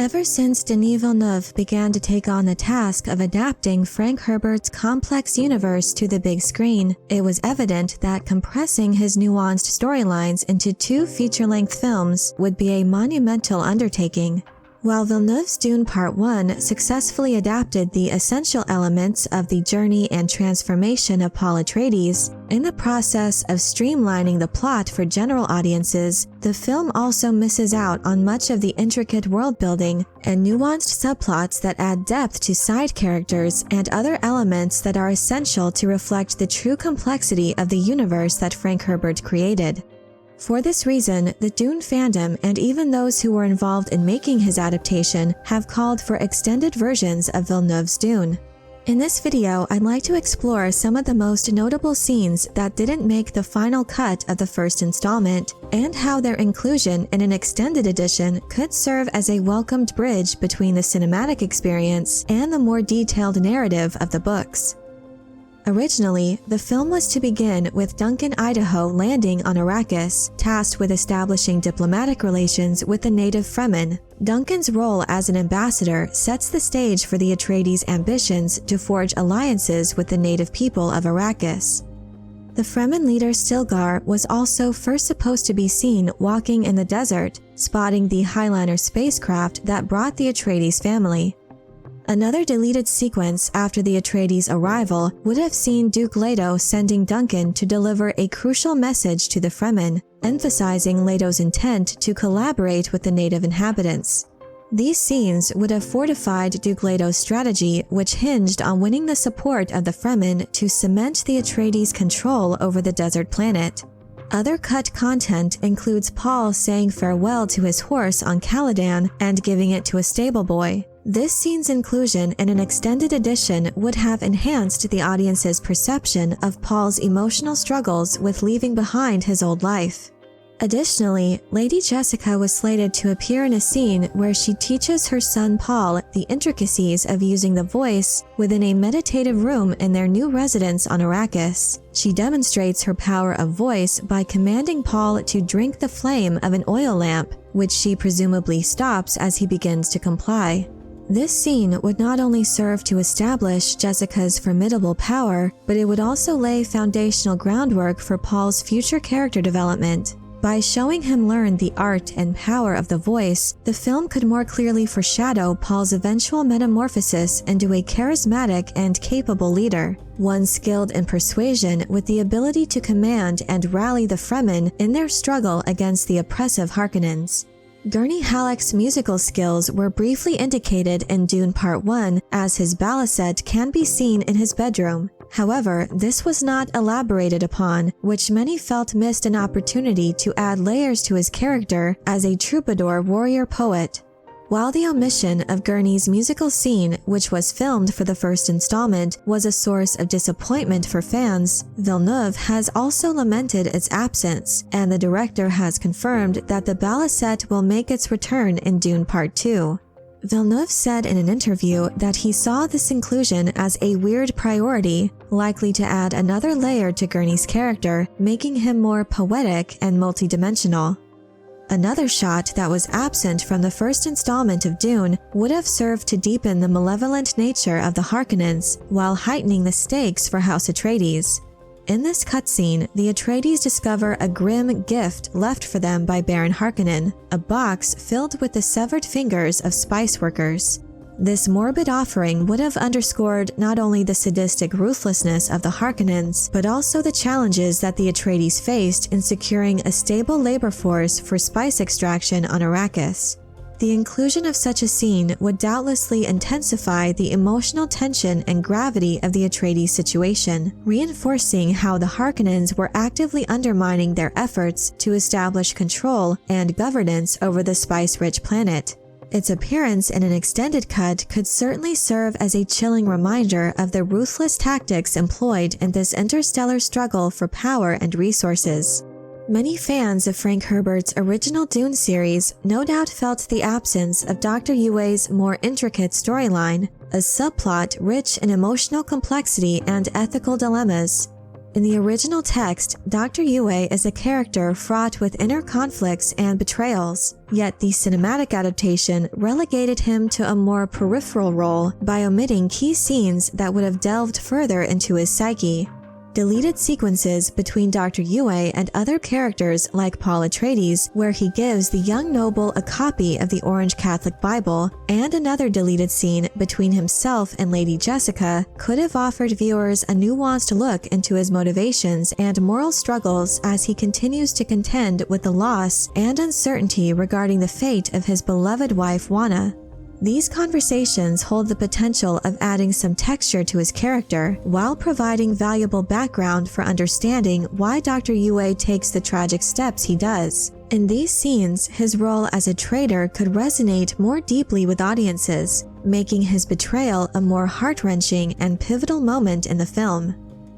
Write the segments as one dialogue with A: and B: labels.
A: Ever since Denis Villeneuve began to take on the task of adapting Frank Herbert's complex universe to the big screen, it was evident that compressing his nuanced storylines into 2 feature-length films would be a monumental undertaking. While Villeneuve's Dune Part One successfully adapted the essential elements of the journey and transformation of Paul Atreides, in the process of streamlining the plot for general audiences, the film also misses out on much of the intricate world-building and nuanced subplots that add depth to side characters and other elements that are essential to reflect the true complexity of the universe that Frank Herbert created. For this reason, the Dune fandom and even those who were involved in making his adaptation have called for extended versions of Villeneuve's Dune. In this video, I'd like to explore some of the most notable scenes that didn't make the final cut of the first installment, and how their inclusion in an extended edition could serve as a welcomed bridge between the cinematic experience and the more detailed narrative of the books. Originally, the film was to begin with Duncan Idaho landing on Arrakis, tasked with establishing diplomatic relations with the native Fremen. Duncan's role as an ambassador sets the stage for the Atreides' ambitions to forge alliances with the native people of Arrakis. The Fremen leader Stilgar was also first supposed to be seen walking in the desert, spotting the Highliner spacecraft that brought the Atreides family. Another deleted sequence after the Atreides' arrival would have seen Duke Leto sending Duncan to deliver a crucial message to the Fremen, emphasizing Leto's intent to collaborate with the native inhabitants. These scenes would have fortified Duke Leto's strategy, which hinged on winning the support of the Fremen to cement the Atreides' control over the desert planet. Other cut content includes Paul saying farewell to his horse on Caladan and giving it to a stable boy. This scene's inclusion in an extended edition would have enhanced the audience's perception of Paul's emotional struggles with leaving behind his old life. Additionally, Lady Jessica was slated to appear in a scene where she teaches her son Paul the intricacies of using the voice within a meditative room in their new residence on Arrakis. She demonstrates her power of voice by commanding Paul to drink the flame of an oil lamp, which she presumably stops as he begins to comply. This scene would not only serve to establish Jessica's formidable power, but it would also lay foundational groundwork for Paul's future character development. By showing him learn the art and power of the voice, the film could more clearly foreshadow Paul's eventual metamorphosis into a charismatic and capable leader, one skilled in persuasion with the ability to command and rally the Fremen in their struggle against the oppressive Harkonnens. Gurney Halleck's musical skills were briefly indicated in Dune Part One, as his baliset can be seen in his bedroom. However, this was not elaborated upon, which many felt missed an opportunity to add layers to his character as a troubadour warrior poet. While the omission of Gurney's musical scene, which was filmed for the first installment, was a source of disappointment for fans, Villeneuve has also lamented its absence, and the director has confirmed that the baliset will make its return in Dune Part 2. Villeneuve said in an interview that he saw this inclusion as a weird priority, likely to add another layer to Gurney's character, making him more poetic and multidimensional. Another shot that was absent from the first installment of Dune would have served to deepen the malevolent nature of the Harkonnens while heightening the stakes for House Atreides. In this cutscene, the Atreides discover a grim gift left for them by Baron Harkonnen, a box filled with the severed fingers of spice workers. This morbid offering would have underscored not only the sadistic ruthlessness of the Harkonnens, but also the challenges that the Atreides faced in securing a stable labor force for spice extraction on Arrakis. The inclusion of such a scene would doubtlessly intensify the emotional tension and gravity of the Atreides situation, reinforcing how the Harkonnens were actively undermining their efforts to establish control and governance over the spice-rich planet. Its appearance in an extended cut could certainly serve as a chilling reminder of the ruthless tactics employed in this interstellar struggle for power and resources. Many fans of Frank Herbert's original Dune series no doubt felt the absence of Dr. Yue's more intricate storyline, a subplot rich in emotional complexity and ethical dilemmas. In the original text, Dr. Yue is a character fraught with inner conflicts and betrayals, yet the cinematic adaptation relegated him to a more peripheral role by omitting key scenes that would have delved further into his psyche. Deleted sequences between Dr. Yue and other characters like Paul Atreides, where he gives the young noble a copy of the Orange Catholic Bible, and another deleted scene between himself and Lady Jessica, could have offered viewers a nuanced look into his motivations and moral struggles as he continues to contend with the loss and uncertainty regarding the fate of his beloved wife Juana. These conversations hold the potential of adding some texture to his character while providing valuable background for understanding why Dr. Yue takes the tragic steps he does. In these scenes, his role as a traitor could resonate more deeply with audiences, making his betrayal a more heart-wrenching and pivotal moment in the film.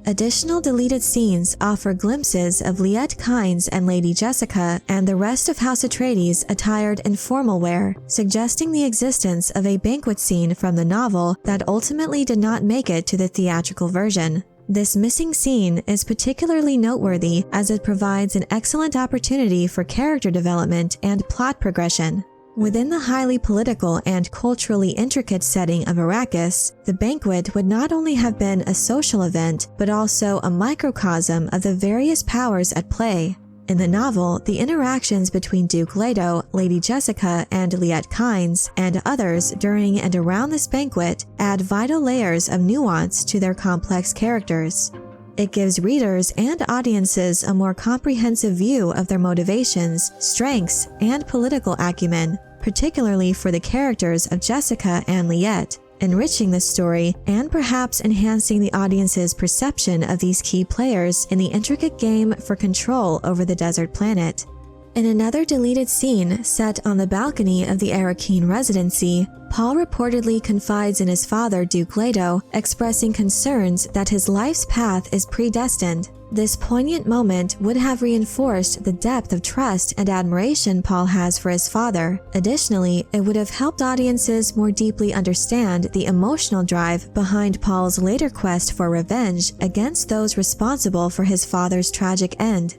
A: Additional deleted scenes offer glimpses of Liet Kynes and Lady Jessica and the rest of House Atreides attired in formal wear, suggesting the existence of a banquet scene from the novel that ultimately did not make it to the theatrical version. This missing scene is particularly noteworthy as it provides an excellent opportunity for character development and plot progression. Within the highly political and culturally intricate setting of Arrakis, the banquet would not only have been a social event, but also a microcosm of the various powers at play. In the novel, the interactions between Duke Leto, Lady Jessica, and Liet Kynes, and others during and around this banquet add vital layers of nuance to their complex characters. It gives readers and audiences a more comprehensive view of their motivations, strengths, and political acumen, particularly for the characters of Jessica and Liet, enriching the story and perhaps enhancing the audience's perception of these key players in the intricate game for control over the desert planet. In another deleted scene set on the balcony of the Arrakeen residency, Paul reportedly confides in his father, Duke Leto, expressing concerns that his life's path is predestined. This poignant moment would have reinforced the depth of trust and admiration Paul has for his father. Additionally, it would have helped audiences more deeply understand the emotional drive behind Paul's later quest for revenge against those responsible for his father's tragic end.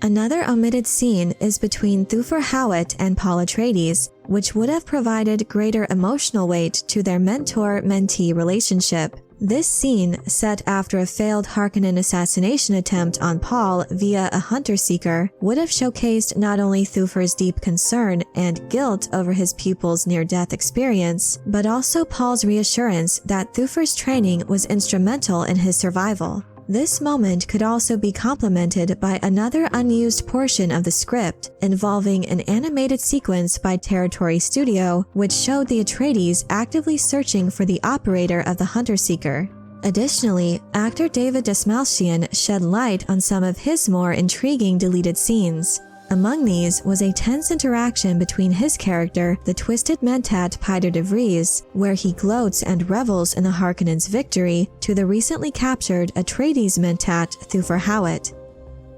A: Another omitted scene is between Thufir Hawat and Paul Atreides, which would have provided greater emotional weight to their mentor-mentee relationship. This scene, set after a failed Harkonnen assassination attempt on Paul via a hunter-seeker, would have showcased not only Thufir's deep concern and guilt over his pupil's near-death experience, but also Paul's reassurance that Thufir's training was instrumental in his survival. This moment could also be complemented by another unused portion of the script, involving an animated sequence by Territory Studio, which showed the Atreides actively searching for the operator of the Hunter-Seeker. Additionally, actor David Dastmalchian shed light on some of his more intriguing deleted scenes. Among these was a tense interaction between his character, the twisted mentat Piter de Vries, where he gloats and revels in the Harkonnens' victory, to the recently captured Atreides mentat Thufir Hawat.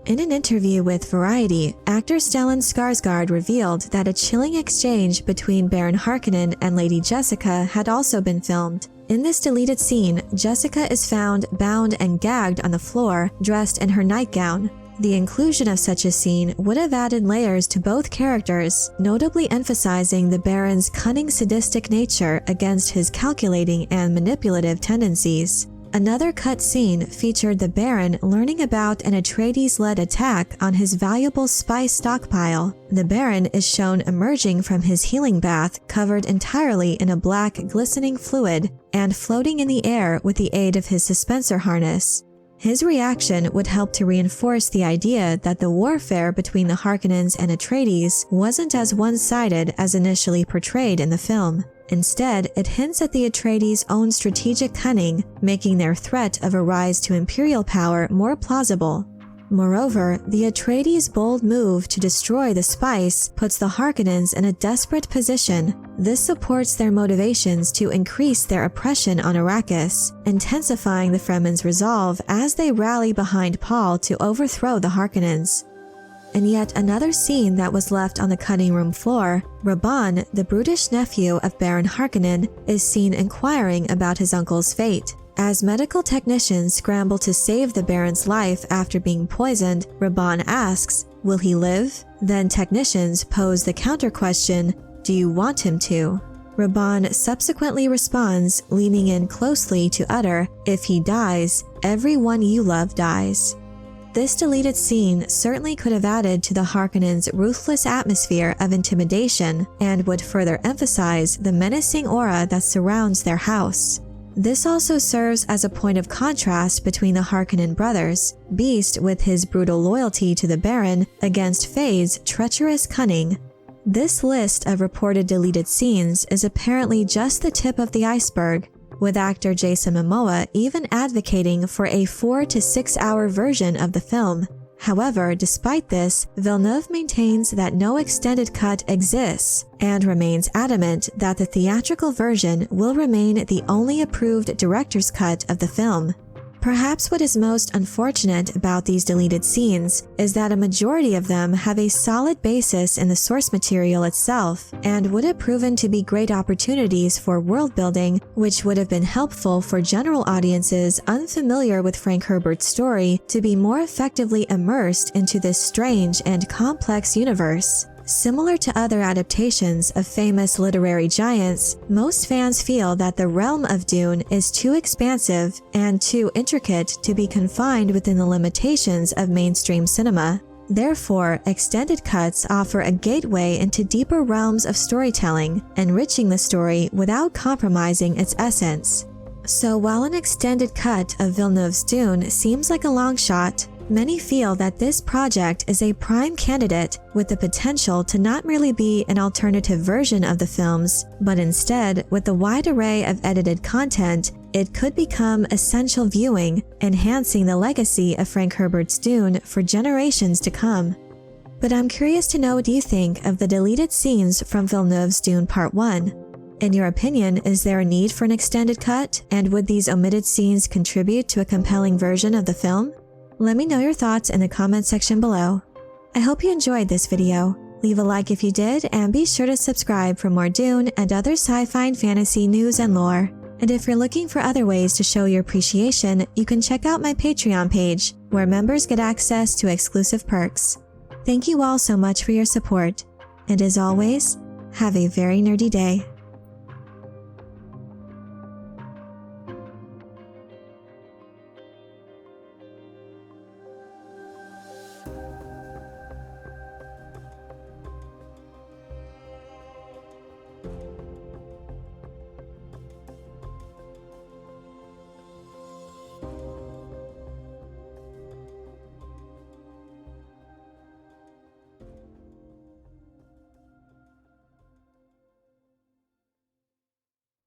A: In an interview with Variety, actor Stellan Skarsgård revealed that a chilling exchange between Baron Harkonnen and Lady Jessica had also been filmed. In this deleted scene, Jessica is found bound and gagged on the floor, dressed in her nightgown. The inclusion of such a scene would have added layers to both characters, notably emphasizing the Baron's cunning sadistic nature against his calculating and manipulative tendencies. Another cut scene featured the Baron learning about an Atreides-led attack on his valuable spice stockpile. The Baron is shown emerging from his healing bath covered entirely in a black glistening fluid and floating in the air with the aid of his suspensor harness. His reaction would help to reinforce the idea that the warfare between the Harkonnens and Atreides wasn't as one-sided as initially portrayed in the film. Instead, it hints at the Atreides' own strategic cunning, making their threat of a rise to imperial power more plausible. Moreover, the Atreides' bold move to destroy the spice puts the Harkonnens in a desperate position. This supports their motivations to increase their oppression on Arrakis, intensifying the Fremen's resolve as they rally behind Paul to overthrow the Harkonnens. In yet another scene that was left on the cutting room floor, Rabban, the brutish nephew of Baron Harkonnen, is seen inquiring about his uncle's fate. As medical technicians scramble to save the Baron's life after being poisoned, Raban asks, will he live? Then technicians pose the counter question, do you want him to? Raban subsequently responds, leaning in closely to utter, if he dies, everyone you love dies. This deleted scene certainly could have added to the Harkonnens' ruthless atmosphere of intimidation and would further emphasize the menacing aura that surrounds their house. This also serves as a point of contrast between the Harkonnen brothers, Beast with his brutal loyalty to the Baron against Faye's treacherous cunning. This list of reported deleted scenes is apparently just the tip of the iceberg, with actor Jason Momoa even advocating for a 4 to 6 hour version of the film. However, despite this, Villeneuve maintains that no extended cut exists and remains adamant that the theatrical version will remain the only approved director's cut of the film. Perhaps what is most unfortunate about these deleted scenes is that a majority of them have a solid basis in the source material itself and would have proven to be great opportunities for world building, which would have been helpful for general audiences unfamiliar with Frank Herbert's story to be more effectively immersed into this strange and complex universe. Similar to other adaptations of famous literary giants, most fans feel that the realm of Dune is too expansive and too intricate to be confined within the limitations of mainstream cinema. Therefore, extended cuts offer a gateway into deeper realms of storytelling, enriching the story without compromising its essence. So while an extended cut of Villeneuve's Dune seems like a long shot, many feel that this project is a prime candidate with the potential to not merely be an alternative version of the films, but instead, with the wide array of edited content, it could become essential viewing, enhancing the legacy of Frank Herbert's Dune for generations to come. But I'm curious to know what you think of the deleted scenes from Villeneuve's Dune Part One. In your opinion, is there a need for an extended cut, and would these omitted scenes contribute to a compelling version of the film? Let me know your thoughts in the comment section below. I hope you enjoyed this video. Leave a like if you did, and be sure to subscribe for more Dune and other sci-fi and fantasy news and lore. And if you're looking for other ways to show your appreciation, you can check out my Patreon page, where members get access to exclusive perks. Thank you all so much for your support. And as always, have a very nerdy day.